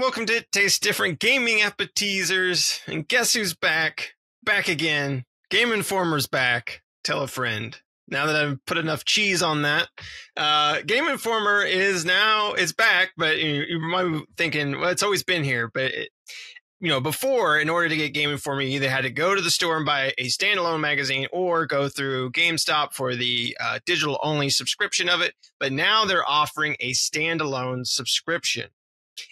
welcome to Taste Different Gaming Appetizers. And guess who's back? Back again. Game Informer's back. Tell a friend. Now that I've put enough cheese on that, Game Informer is now, it's back, but you might be thinking, well, it's always been here. But, before, in order to get Game Informer, you either had to go to the store and buy a standalone magazine or go through GameStop for the digital-only subscription of it. But now they're offering a standalone subscription.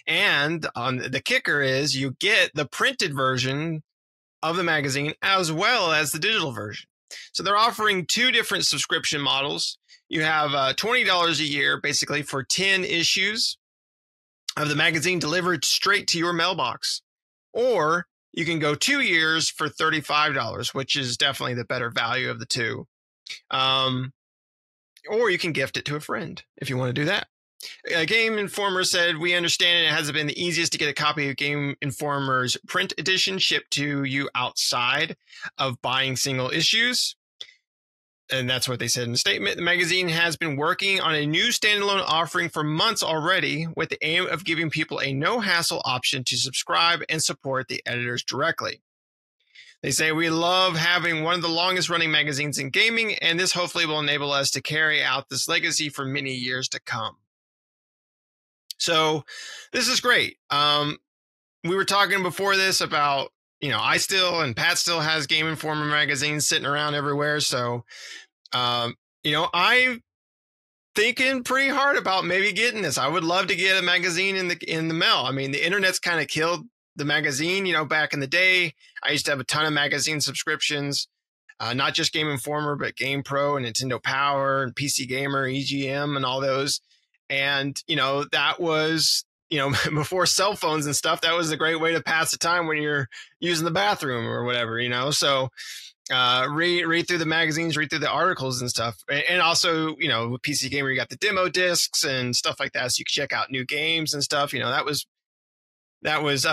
And the kicker is you get the printed version of the magazine as well as the digital version. So they're offering two different subscription models. You have $20 a year, basically, for 10 issues of the magazine delivered straight to your mailbox. Or you can go 2 years for $35, which is definitely the better value of the two. Or you can gift it to a friend if you want to do that. Game Informer said, we understand it hasn't been the easiest to get a copy of Game Informer's print edition shipped to you outside of buying single issues. And that's what they said in the statement. The magazine has been working on a new standalone offering for months already with the aim of giving people a no-hassle option to subscribe and support the editors directly. They say, we love having one of the longest running magazines in gaming, and this hopefully will enable us to carry out this legacy for many years to come. So this is great. We were talking before this about, I still and Pat still has Game Informer magazines sitting around everywhere. So, I'm thinking pretty hard about maybe getting this. I would love to get a magazine in the mail. I mean, the internet's kind of killed the magazine. Back in the day, I used to have a ton of magazine subscriptions, not just Game Informer, but Game Pro and Nintendo Power and PC Gamer, EGM, and all those. And, that was, before cell phones and stuff, that was a great way to pass the time when you're using the bathroom or whatever, So read through the magazines, read through the articles and stuff. And also, with PC Gamer, you got the demo discs and stuff like that. So you can check out new games and stuff. That was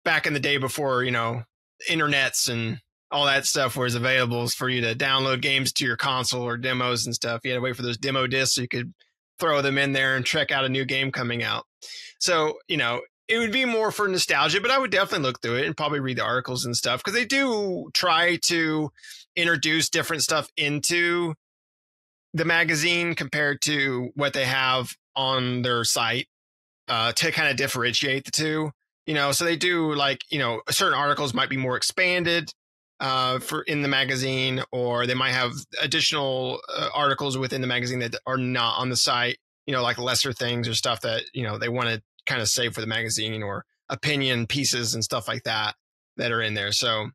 back in the day before, internets and all that stuff was available for you to download games to your console or demos and stuff. You had to wait for those demo discs so you could throw them in there and check out a new game coming out. So, it would be more for nostalgia, but I would definitely look through it and probably read the articles and stuff because they do try to introduce different stuff into the magazine compared to what they have on their site to kind of differentiate the two, so they do certain articles might be more expanded for in the magazine, or they might have additional articles within the magazine that are not on the site, like lesser things or stuff that, they want to kind of save for the magazine, or opinion pieces and stuff like that are in there. So,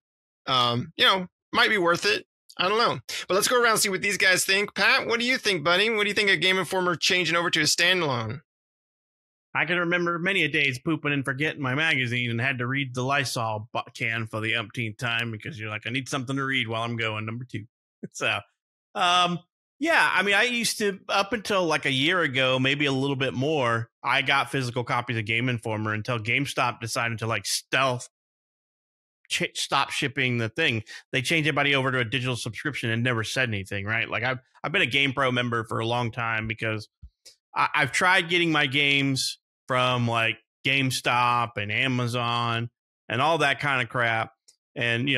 might be worth it. I don't know. But let's go around and see what these guys think. Pat, what do you think, buddy? What do you think of Game Informer changing over to a standalone? I can remember many a days pooping and forgetting my magazine and had to read the Lysol can for the umpteenth time because you're like, I need something to read while I'm going, number 2. So, yeah, I mean, I used to, up until like a year ago, maybe a little bit more, I got physical copies of Game Informer until GameStop decided to stealth stop shipping the thing. They changed everybody over to a digital subscription and never said anything, right? Like I've been a Game Pro member for a long time because I've tried getting my games from like GameStop and Amazon and all that kind of crap. And,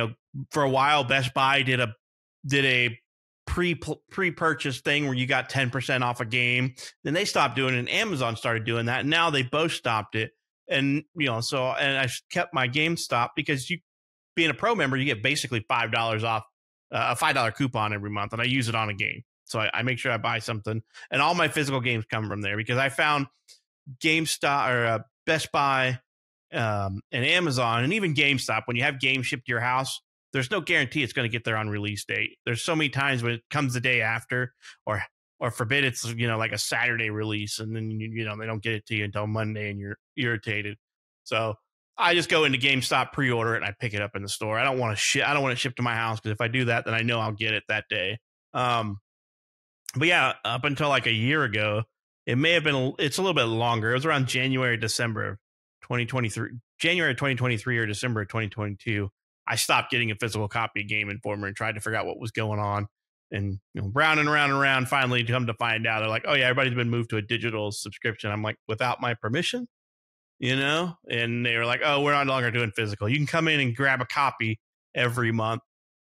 for a while, Best Buy did a pre-purchase thing where you got 10% off a game. Then they stopped doing it and Amazon started doing that. And now they both stopped it. And, and I kept my GameStop because being a pro member, you get basically $5 off, a $5 coupon every month. And I use it on a game. So I make sure I buy something, and all my physical games come from there because I found GameStop or Best Buy and Amazon and even GameStop, when you have games shipped to your house, there's no guarantee it's going to get there on release date. There's so many times when it comes the day after, or forbid it's, like a Saturday release, and then, they don't get it to you until Monday and you're irritated. So I just go into GameStop, pre-order it, and I pick it up in the store. I don't want it shipped to my house because if I do that, then I know I'll get it that day. But yeah, up until like a year ago, it's a little bit longer. It was around January, December of 2023, January of 2023 or December of 2022. I stopped getting a physical copy of Game Informer and tried to figure out what was going on. And round and round and round, finally come to find out, they're like, oh yeah, everybody's been moved to a digital subscription. I'm like, without my permission? and they were like, oh, we're no longer doing physical. You can come in and grab a copy every month.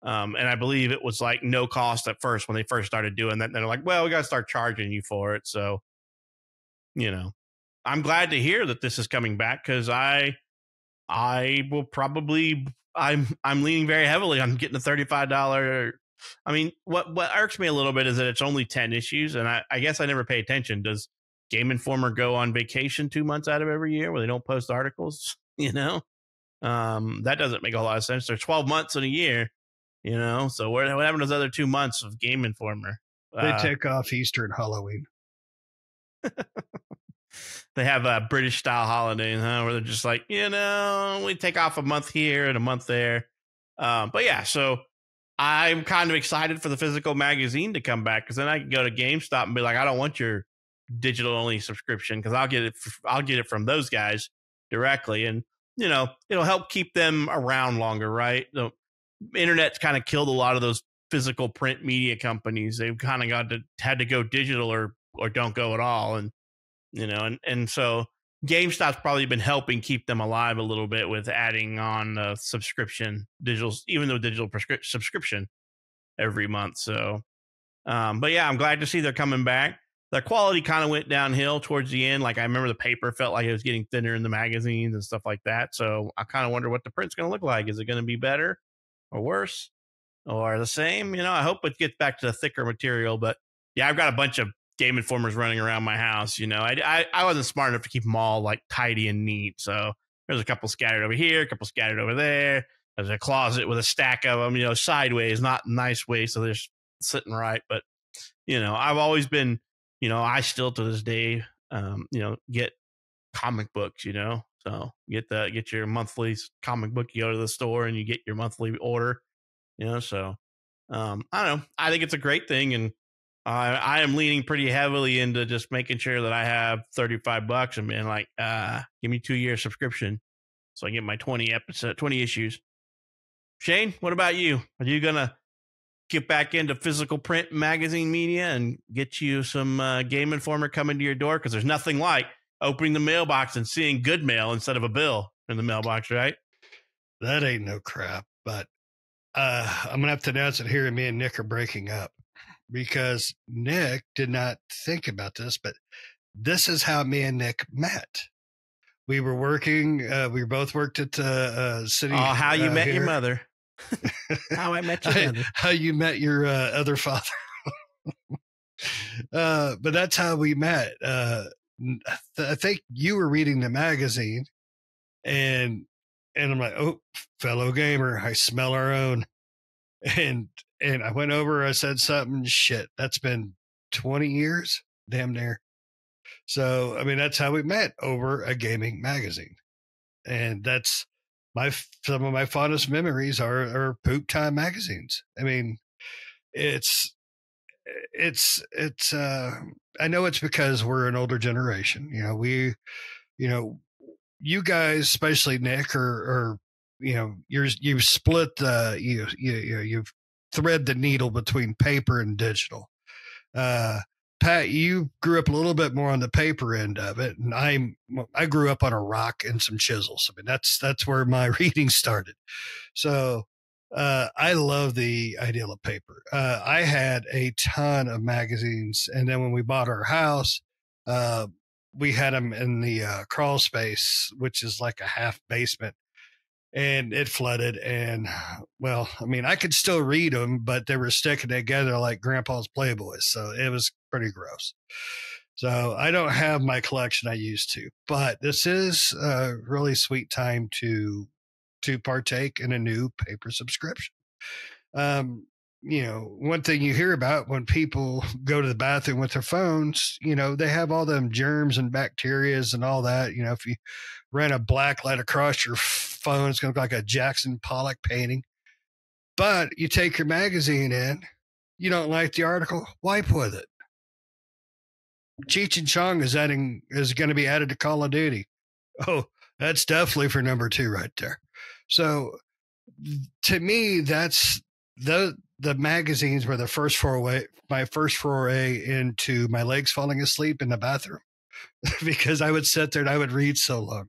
And I believe it was like no cost at first when they first started doing that. And they're like, well, we got to start charging you for it. So, I'm glad to hear that this is coming back, because I will probably, I'm leaning very heavily on getting a $35. I mean, what irks me a little bit is that it's only 10 issues, and I guess I never pay attention. Does Game Informer go on vacation 2 months out of every year where they don't post articles? That doesn't make a lot of sense. There's 12 months in a year, so what happened to those other 2 months of Game Informer? They take off Easter and Halloween. They have a British style holidays, where they're just like, we take off a month here and a month there. But yeah, so I'm kind of excited for the physical magazine to come back, because then I can go to GameStop and be like, I don't want your digital only subscription, because I'll get it from those guys directly, and it'll help keep them around longer, right? The internet's kind of killed a lot of those physical print media companies. They've kind of had to go digital or don't go at all, and and so GameStop's probably been helping keep them alive a little bit with adding on the subscription digital subscription every month. So, but yeah, I'm glad to see they're coming back. The quality kind of went downhill towards the end. Like, I remember the paper felt like it was getting thinner in the magazines and stuff like that. So I kind of wonder what the print's going to look like. Is it going to be better or worse or the same? I hope it gets back to the thicker material, but yeah, I've got a bunch of Game Informers running around my house. I wasn't smart enough to keep them all like tidy and neat. So there's a couple scattered over here, a couple scattered over there. There's a closet with a stack of them, sideways, not nice way. So they're sitting right. But, I've always been, I still to this day, get comic books, so get your monthly comic book. You go to the store and you get your monthly order, so I don't know. I think it's a great thing. And I am leaning pretty heavily into just making sure that I have $35 and being like, give me 2-year subscription so I get my 20 issues. Shane, what about you? Are you going to get back into physical print magazine media and get you some Game Informer coming to your door? Because there's nothing like opening the mailbox and seeing good mail instead of a bill in the mailbox, right? That ain't no crap. But I'm going to have to announce it here, and me and Nick are breaking up. Because Nick did not think about this, but this is how me and Nick met. We were working. We both worked at city. Oh, how you met your mother? How I met your mother? How you met your other father? But that's how we met. I think you were reading the magazine, and I'm like, oh, fellow gamer, I smell our own, and I went over, I said something, shit, that's been 20 years, damn near. So, I mean, that's how we met, over a gaming magazine. And that's some of my fondest memories are Poop Time magazines. I mean, it's I know it's because we're an older generation. You guys, especially Nick, are you've split you've thread the needle between paper and digital. Pat, you grew up a little bit more on the paper end of it, and I grew up on a rock and some chisels. I mean, that's where my reading started. So I love the ideal of paper. I had a ton of magazines, and then when we bought our house, we had them in the crawl space, which is like a half basement. And it flooded, and well, I mean, I could still read them, but they were sticking together like Grandpa's Playboys, so it was pretty gross. So I don't have my collection I used to, but this is a really sweet time to partake in a new paper subscription. One thing you hear about when people go to the bathroom with their phones, they have all them germs and bacterias and all that. If you ran a black light across your phone, it's going to look like a Jackson Pollock painting. But you take your magazine in, you don't like the article, wipe with it. Cheech and Chong is going to be added to Call of Duty. Oh, that's definitely for number 2 right there. So to me, that's the magazines were my first foray into my legs falling asleep in the bathroom. because I would sit there and I would read so long.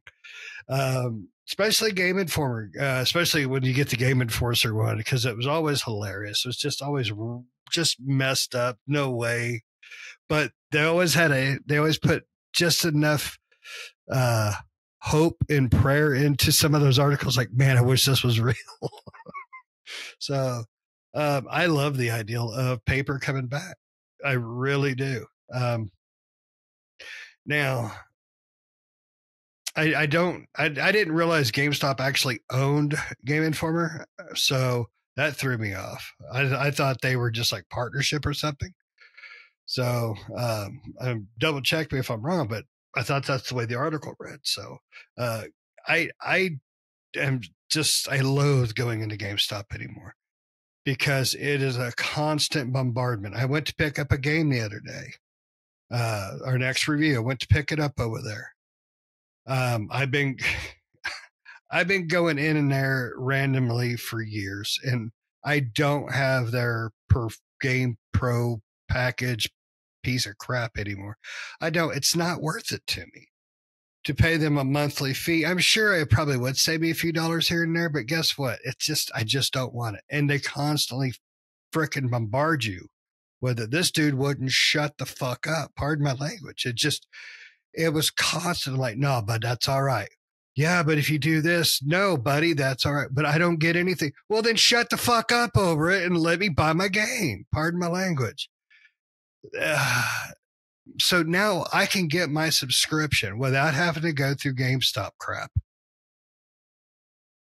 Especially Game Informer, especially when you get the Game Enforcer one, because it was always hilarious. It was just always just messed up. No way. But they always put just enough hope and prayer into some of those articles. Like, man, I wish this was real. So I love the ideal of paper coming back. I really do. Now, I didn't realize GameStop actually owned Game Informer, so that threw me off. I thought they were just like partnership or something. So double check me if I'm wrong, but I thought that's the way the article read. So I am just, I loathe going into GameStop anymore because it is a constant bombardment. I went to pick up a game the other day. Our next review, I went to pick it up over there. I've been going in and there randomly for years, and I don't have their per game pro package piece of crap anymore. I don't. It's not worth it to me to pay them a monthly fee. I'm sure it probably would save me a few dollars here and there, but guess what? I just don't want it. And they constantly frickin' bombard you with it. This dude wouldn't shut the fuck up. Pardon my language. It was constant like, no, but that's all right. Yeah, but if you do this, no, buddy, that's all right. But I don't get anything. Well, then shut the fuck up over it and let me buy my game. Pardon my language. So now I can get my subscription without having to go through GameStop crap.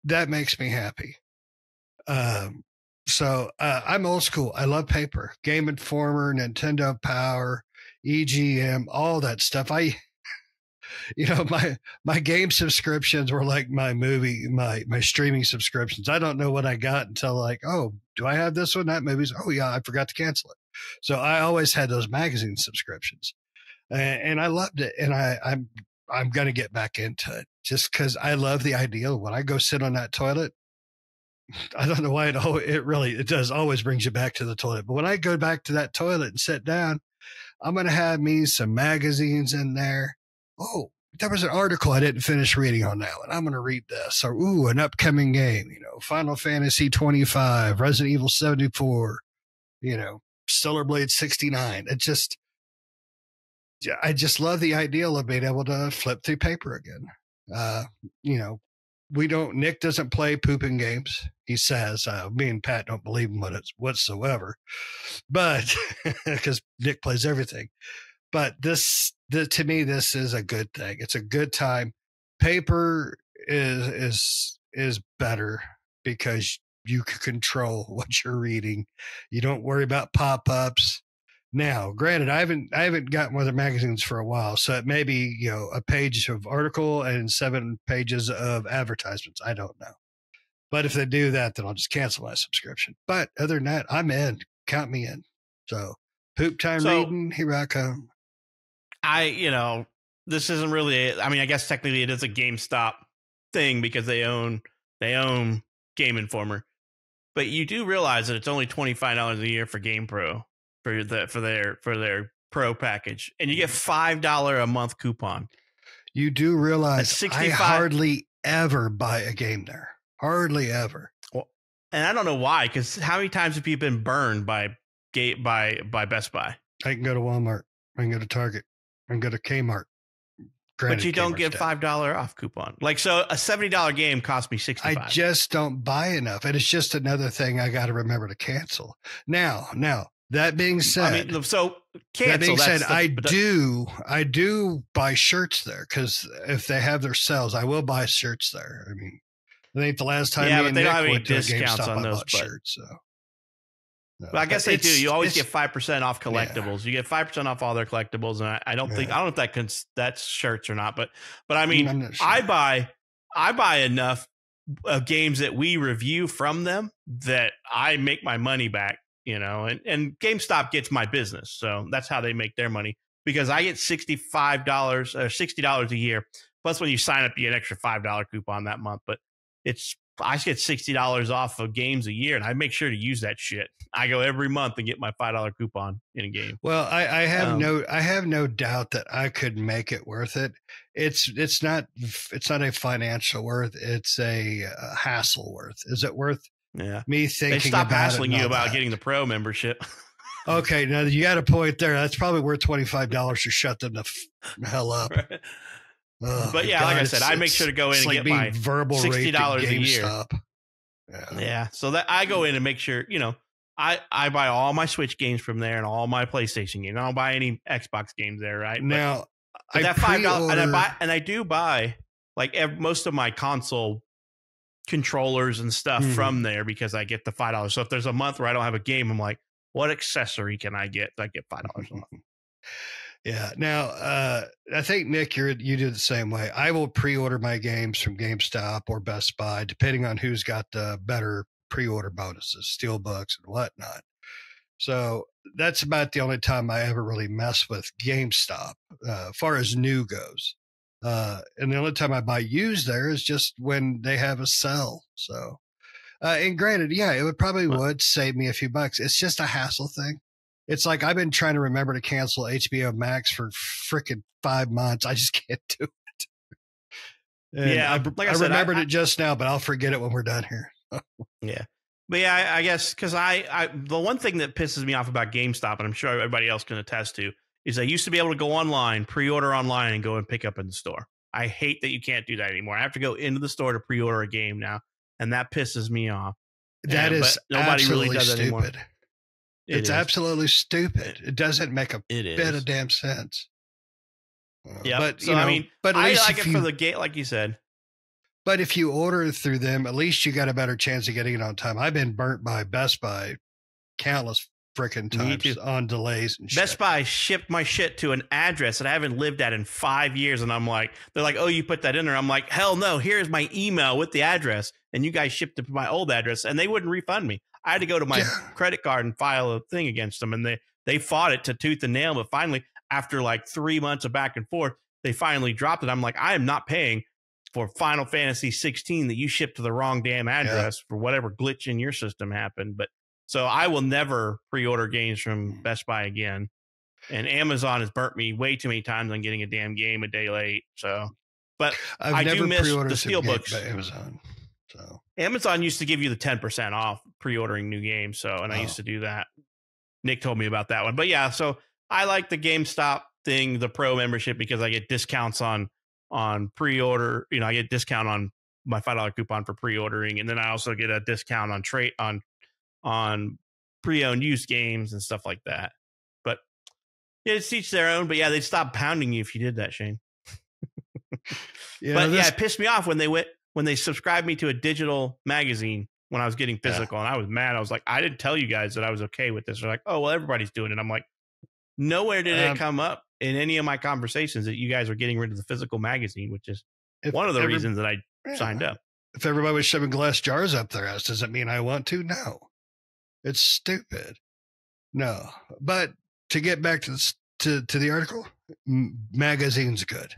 That makes me happy. So I'm old school. I love paper. Game Informer, Nintendo Power, EGM, all that stuff. My game subscriptions were like my streaming subscriptions. I don't know what I got until like, oh, do I have this one? That movie's, oh yeah, I forgot to cancel it. So I always had those magazine subscriptions, and I loved it. And I'm going to get back into it just because I love the idea. When I go sit on that toilet, I don't know why it does always brings you back to the toilet. But when I go back to that toilet and sit down, I'm going to have me some magazines in there. Oh, there was an article I didn't finish reading on that one. I'm going to read this. Or, ooh, an upcoming game, Final Fantasy 25, Resident Evil 74, Stellar Blade 69. I just love the ideal of being able to flip through paper again. Nick doesn't play pooping games. He says, me and Pat don't believe him whatsoever, but because Nick plays everything. But to me, this is a good thing. It's a good time. Paper is better because you can control what you're reading. You don't worry about pop-ups. Now, granted, I haven't gotten one of the magazines for a while, so it may be a page of article and 7 pages of advertisements. I don't know, but if they do that, then I'll just cancel my subscription. But other than that, I'm in. Count me in. So poop time reading. Here I come. This isn't really. I guess technically it is a GameStop thing because they own Game Informer, but you do realize that it's only $25 a year for Game Pro. For their pro package, and you get $5 a month coupon. You do realize I hardly ever buy a game there. Hardly ever. Well, and I don't know why, because how many times have you been burned by Best Buy? I can go to Walmart. I can go to Target. I can go to Kmart. Granted, but you don't get $5 off coupon. Like, so a $70 game cost me $65. I just don't buy enough, and it's just another thing I got to remember to cancel. Now. That being said, I do buy shirts there because if they have their sales, I will buy shirts there. I think the last time me and Nick went to a GameStop, I bought shirts. So, well, I guess they do. You always get 5% off collectibles. Yeah. You get 5% off all their collectibles, and I don't know if that's shirts or not. But sure. I buy enough of games that we review from them that I make my money back. And GameStop gets my business. So that's how they make their money, because I get $65 or $60 a year. Plus when you sign up, you get an extra $5 coupon that month, but it's I get $60 off of games a year, and I make sure to use that shit. I go every month and get my $5 coupon in a game. Well, I have no doubt that I could make it worth it. It's not a financial worth. It's a hassle worth. Is it worth me thinking they stop about hassling you about that? getting the pro membership. Okay, now you got a point there. That's probably worth $25 to shut them the hell up. Right. Oh, but yeah, God, like I said, I make sure to go in and like get my verbal $60 a year. Yeah. So that I go in and make sure, I buy all my Switch games from there and all my PlayStation games. I don't buy any Xbox games there, right? Now, but that $5 and I do buy like most of my console controllers and stuff from there because I get the $5. So if there's a month where I don't have a game, I'm like, what accessory can I get? I get $5 off. Yeah. Now, I think Nick, you do the same way. I will pre-order my games from GameStop or Best Buy, depending on who's got the better pre-order bonuses, steelbooks and whatnot. So that's about the only time I ever really mess with GameStop, as far as new goes. And the only time I buy used there is just when they have a sale. So, and granted, yeah, it would save me a few bucks. It's just a hassle thing. It's like I've been trying to remember to cancel HBO Max for freaking 5 months. I just can't do it. And yeah, I remembered it just now, but I'll forget it when we're done here. Yeah. But yeah, I guess because the one thing that pisses me off about GameStop, and I'm sure everybody else can attest to, is I used to be able to go online, pre-order online, and go and pick up in the store. I hate that you can't do that anymore. I have to go into the store to pre-order a game now, and that pisses me off. That is nobody really does stupid. Anymore. It's absolutely stupid. It doesn't make a bit of damn sense. Yeah, but so, I mean, but I like it for the game, like you said. But if you order through them, at least you got a better chance of getting it on time. I've been burnt by Best Buy countless freaking times on delays and shit. Best Buy shipped my shit to an address that I haven't lived at in 5 years, and I'm like, they're like, oh, you put that in there. I'm like, hell no, here's my email with the address, and you guys shipped it to my old address, and they wouldn't refund me. I had to go to my credit card and file a thing against them, and they fought it to tooth and nail, but finally, after like 3 months of back and forth, they finally dropped it. I'm like, I am not paying for Final Fantasy 16 that you shipped to the wrong damn address for whatever glitch in your system happened. But so I will never pre-order games from Best Buy again. And Amazon has burnt me way too many times on getting a damn game a day late. So, but I do miss the steelbooks. Amazon. So Amazon used to give you the 10% off pre-ordering new games. So, and I used to do that. Nick told me about that one. But yeah, so I like the GameStop thing, the pro membership, because I get discounts on pre-order. I get discount on my $5 coupon for pre-ordering, and then I also get a discount on pre-owned used games and stuff like that. But yeah, it's each their own. But yeah, they'd stop pounding you if you did that, Shane. It pissed me off when they subscribed me to a digital magazine when I was getting physical, and I was mad. I was like, I didn't tell you guys that I was okay with this. They're like, oh well, everybody's doing it. I'm like, nowhere did it come up in any of my conversations that you guys are getting rid of the physical magazine, which is one of the reasons that I signed up. If everybody was shoving glass jars up their ass, does it mean I want to? No. It's stupid. No. But to get back to the article, magazine's good.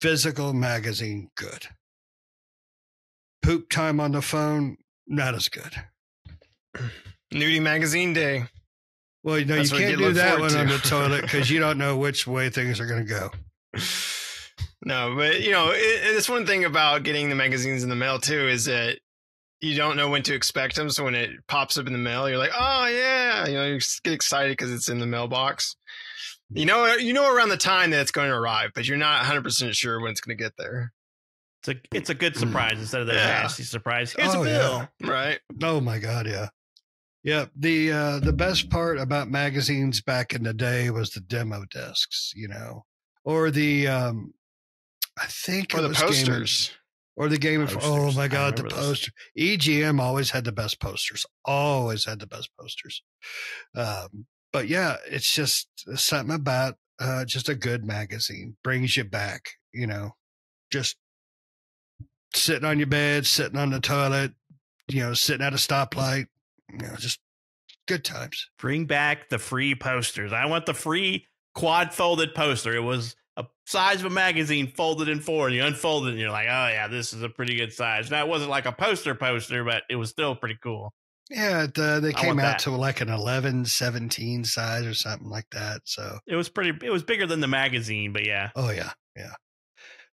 Physical magazine, good. Poop time on the phone, not as good. Nudie magazine day. Well, you can't do that one on the toilet because you don't know which way things are going to go. No, but it's one thing about getting the magazines in the mail too, is that you don't know when to expect them. So when it pops up in the mail, you're like, oh yeah, you get excited because it's in the mailbox. You know around the time that it's going to arrive, but you're not 100% sure when it's going to get there. It's a good surprise instead of the nasty surprise. Here's a bill, right? Oh my God, yeah. Yeah, the best part about magazines back in the day was the demo discs, or the I think or the posters, or the Game of. Oh my God, the poster. EGM always had the best posters. Always had the best posters. But yeah, it's just something about just a good magazine brings you back. Just sitting on your bed, sitting on the toilet, sitting at a stoplight. Just good times. Bring back the free posters. I want the free quad folded poster. It was size of a magazine folded in four, and you unfold it and you're like, oh yeah, this is a pretty good size. That wasn't like a poster, but it was still pretty cool. Yeah, they came out to like an 11, 17 size or something like that. So it was bigger than the magazine, but yeah. Oh yeah. Yeah.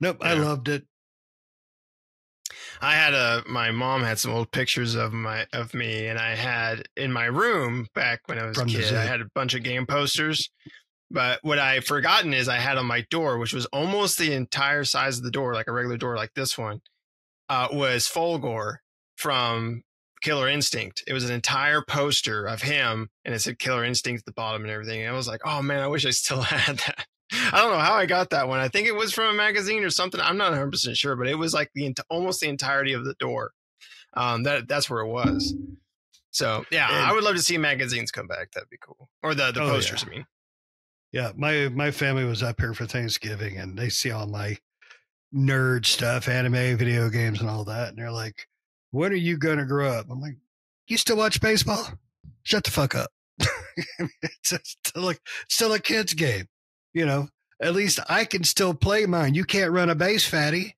Nope. Yeah. I loved it. I had my mom had some old pictures of me, and I had in my room back when I was a kid, I had a bunch of game posters. But what I've forgotten is I had on my door, which was almost the entire size of the door, like a regular door like this one, was Fulgore from Killer Instinct. It was an entire poster of him, and it said Killer Instinct at the bottom and everything. And I was like, oh man, I wish I still had that. I don't know how I got that one. I think it was from a magazine or something. I'm not 100% sure, but it was like almost the entirety of the door. That's where it was. So yeah, I would love to see magazines come back. That'd be cool. Or the posters, yeah. I mean. Yeah, my family was up here for Thanksgiving, and they see all my nerd stuff, anime, video games, and all that. And they're like, when are you going to grow up? I'm like, you still watch baseball? Shut the fuck up. It's still a kid's game. You know, at least I can still play mine. You can't run a base, fatty.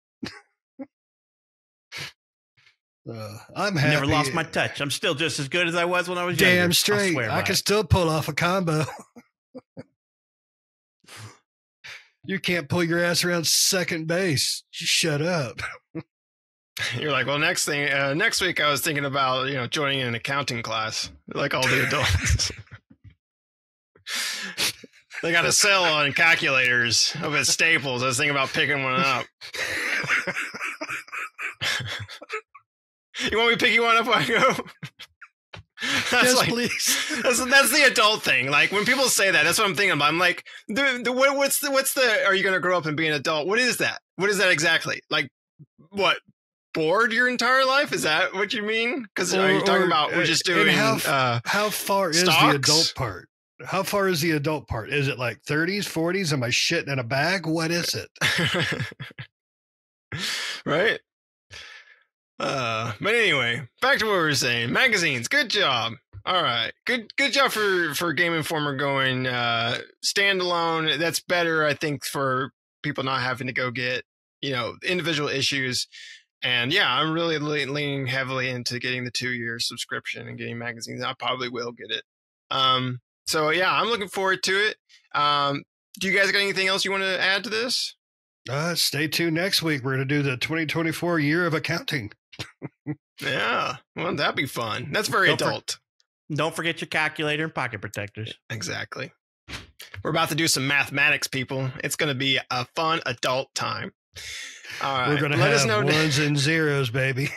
I'm happy. Never lost my touch. I'm still just as good as I was when I was younger. Damn straight. I can still pull off a combo. You can't pull your ass around second base. Just shut up. You're like, well, next week I was thinking about, joining an accounting class like all the adults. They got a sale on calculators up at Staples. I was thinking about picking one up. You want me to pick you one up when I go? Yes, please. That's the adult thing. Like when people say that, that's what I'm thinking about. I'm like, what's the? Are you going to grow up and be an adult? What is that? What is that exactly? Like, what? Bored your entire life? Is that what you mean? Because are you talking about we're just doing? How far is stocks? the adult part? How far is the adult part? Is it like 30s, 40s? Am I shitting in a bag? What is it? Right. But anyway, back to what we were saying. Magazines, good job. All right, good job for Game Informer going standalone. That's better, I think, for people not having to go get individual issues. And yeah, I'm really leaning heavily into getting the 2-year subscription and getting magazines. I probably will get it. So yeah, I'm looking forward to it. Do you guys got anything else you want to add to this? Stay tuned next week. We're going to do the 2024 year of accounting. Yeah, well, that'd be fun. That's very adult. Don't forget your calculator and pocket protectors. Exactly. We're about to do some mathematics, people. It's going to be a fun adult time. All right. We're going to have ones and zeros, baby.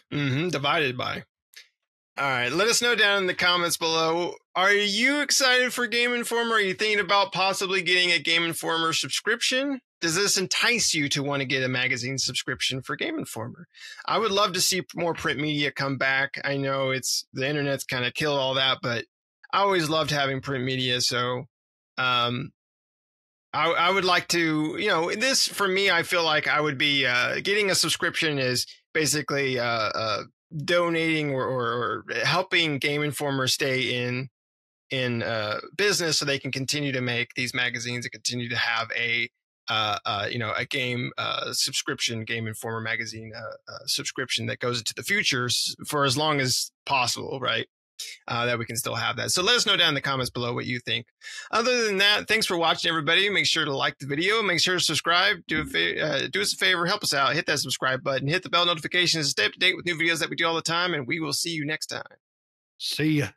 Divided by. All right. Let us know down in the comments below. Are you excited for Game Informer? Are you thinking about possibly getting a Game Informer subscription? Does this entice you to want to get a magazine subscription for Game Informer? I would love to see more print media come back. I know the internet's kind of killed all that, but I always loved having print media. So I would like to, this for me, I feel like I would be getting a subscription is basically donating or helping Game Informer stay in business so they can continue to make these magazines and continue to have a game subscription, Game Informer magazine subscription that goes into the future for as long as possible, right? That we can still have that. So let us know down in the comments below what you think. Other than that, thanks for watching, everybody. Make sure to like the video. Make sure to subscribe. Do us a favor. Help us out. Hit that subscribe button. Hit the bell notifications to stay up to date with new videos that we do all the time. And we will see you next time. See ya.